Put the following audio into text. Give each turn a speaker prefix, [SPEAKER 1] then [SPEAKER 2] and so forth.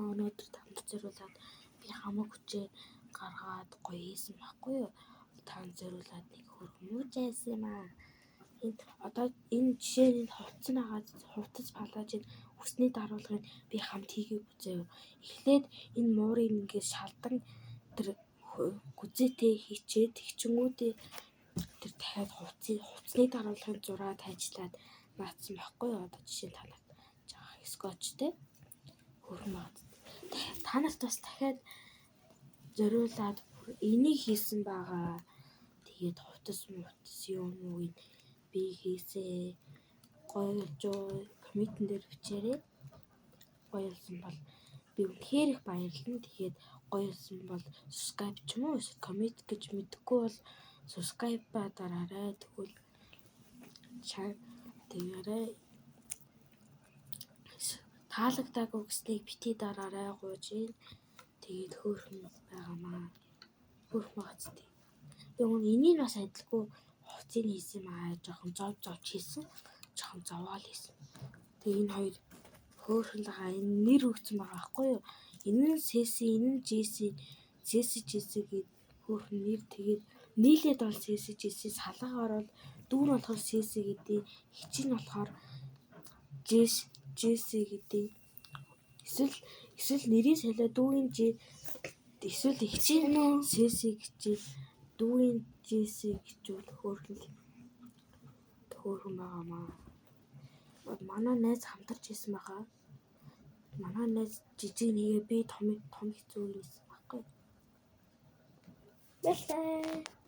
[SPEAKER 1] Өнөөдөр танд зориулаад би хамаг хүчээ гаргаад гоё хийсэн байхгүй юу? Танд зориулаад нэг хөргөмөж яасан юм аа. Одоо энэ жишээний хувцас нагаад хувцас палажийн хүсний даруулгыг би хамт хийгээг үзээв. Эхлээд энэ муурыг ингээд шалдан тэр гүзээтэй хийчээд хичингүүдээ тэр дахиад хувцсны даруулгын зураг тайжлаад наацсан байхгүй юу? Одоо жишээ танаад жаах скотчтэй хөргөмөж. Та нарт бас дахиад зориулаад энийг хийсэн байгаа. Тэгээд хувцас юм уу би хийсээ гоё болж комментэн дээр бичээрэй. Гоё болсон бол би үнэхээр их баярлалаа. Тэгээд гоё болсон бол subscribe ч юм уу коммент гэж мэдэхгүй бол subscribe-а дараарай. Тэгвэл тэгээрэй. Таалагдаагүй гэснийг бити дараарай гуйж. Тэгээд хөөрхөн байгаамаа. Хөөрхөн хацтай. Тэгвэл энийг бас адилгүй хувцсыг хийсэн юм аа. Жохон зовж хийсэн. Жохон зовоол хийсэн. Тэгээ энэ хоёр хөөрхөн байгаа энэ нэр өгсөн байгаа байхгүй юу? Энэ нь Сеси, энэ нь Жеси. Сеси Жесигээд хөөрхөн нэр тэгээд нийлээд бол Сеси Жеси салгаагаар бол дүүн болохоор Сеси гэдэг, хичээн болохоор Жеси гэдэг. Эсвэл нэрийг солио дүүгийн эсвэл хичээн Сеси гэж дүүгийн Жеси гэжүүл хөөрхөн байгаамаа. Манай найз хамтарч исэн байгаа. Манай найз жижиг нэгээ би том хэцүү байсан байхгүй. Баярлалаа.